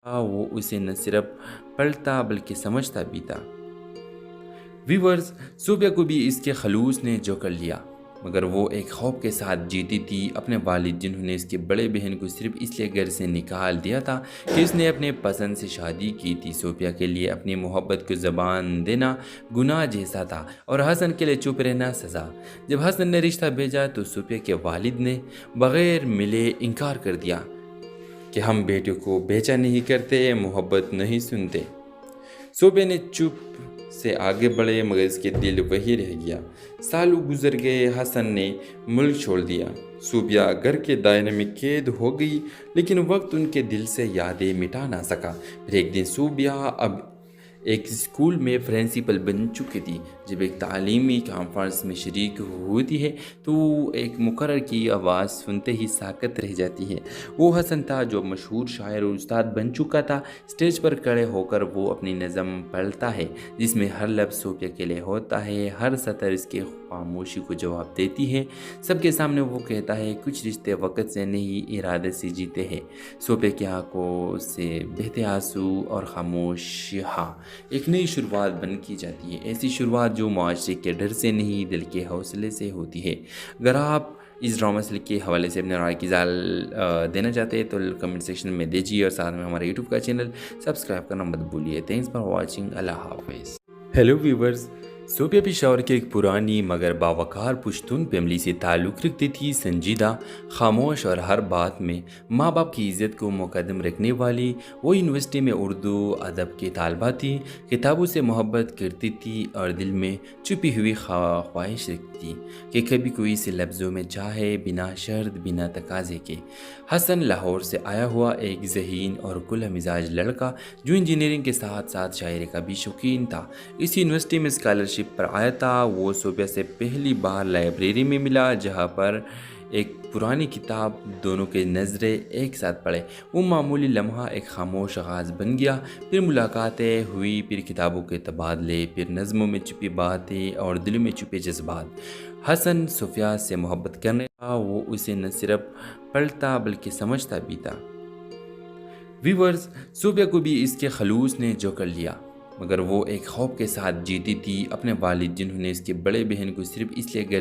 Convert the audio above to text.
वो उसे न सिर्फ पढ़ता बल्कि समझता भी था। व्यूवर्स, सूफिया को भी इसके खलूस ने जो कर लिया, मगर वो एक खौफ के साथ जीती थी अपने वालिद, जिन्होंने इसके बड़े बहन को सिर्फ इसलिए घर से निकाल दिया था कि उसने अपने पसंद से शादी की थी। सूफिया के लिए अपनी मोहब्बत को ज़बान देना गुनाह जैसा था और हसन के लिए चुप रहना सज़ा। जब हसन ने रिश्ता भेजा तो सूफिया के वालिद ने बग़ैर मिले इनकार कर दिया कि हम बेटियों को बेचा नहीं करते, मोहब्बत नहीं सुनते। सूफिया ने चुप से आगे बढ़े, मगर इसके दिल वही रह गया। सालों गुजर गए, हसन ने मुल्क छोड़ दिया, सूफिया घर के दायरे में कैद हो गई, लेकिन वक्त उनके दिल से यादें मिटा ना सका। फिर एक दिन सूफिया अब एक स्कूल में प्रिंसिपल बन चुकी थी। जब एक तालीमी कॉन्फ्रेंस में शरीक होती है तो एक मुकर्रर की आवाज़ सुनते ही साकत रह जाती है। वो हसन था, जो मशहूर शायर और उस्ताद बन चुका था। स्टेज पर खड़े होकर वो अपनी नज़म पढ़ता है, जिसमें हर लफ्ज़ सूफिया के लिए होता है, हर सतर इसके खामोशी को जवाब देती है। सबके सामने वो कहता है, कुछ रिश्ते वक़्त से नहीं इरादे से जीते हैं। सूफिया की आंखों से बहते आंसू और खामोशियाँ एक नई शुरुआत बन की जाती है, ऐसी शुरुआत जो मुआशरे के डर से नहीं दिल के हौसले से होती है। अगर आप इस ड्रामा से के हवाले से अपने राय की जाल देना चाहते हैं तो कमेंट सेक्शन में दीजिए और साथ में हमारे यूट्यूब का चैनल सब्सक्राइब करना मत भूलिए। Thanks for watching. अल्लाह हाफिज़। हेलो व्यूवर्स, सूफिया पेशावर की एक पुरानी मगर बावकार पुश्तून फैमिली से ताल्लुक़ रखती थी। संजीदा, खामोश और हर बात में माँ बाप की इज़्ज़त को मुकद्दम रखने वाली वो यूनिवर्सिटी में उर्दू अदब की तालबा थी। किताबों से मोहब्बत करती थी और दिल में छुपी हुई ख्वाहिश रखती थी कि कभी कोई इसे लफ्ज़ों में चाहे, बिना शर्त बिना तकाजे के। हसन लाहौर से आया हुआ एक ज़हीन और खुला मिजाज लड़का, जो इंजीनियरिंग के साथ साथ शायरी का भी शौकीन था। इस यूनिवर्सिटी में स्कॉलरशिप पर आया था। वो सूफिया से पहली बार लाइब्रेरी में मिला, जहाँ पर एक पुरानी किताब दोनों के नज़रें एक साथ पढ़े। वो मामूली लम्हा एक खामोश आगाज़ बन गया, फिर मुलाकातें हुई, फिर किताबों के तबादले, फिर नज़मों में छुपी बातें और दिलों में छुपे जज्बात। हसन सूफिया से मोहब्बत करने का वो उसे न सिर्फ पढ़ता बल्कि समझता भी था। व्यूवर्स, सूफिया को भी इसके खलूस ने जो कर लिया, मगर वो एक खौफ के साथ जीती थी अपने वालिद, जिन्होंने इसके बड़े बहन को सिर्फ इसलिए घर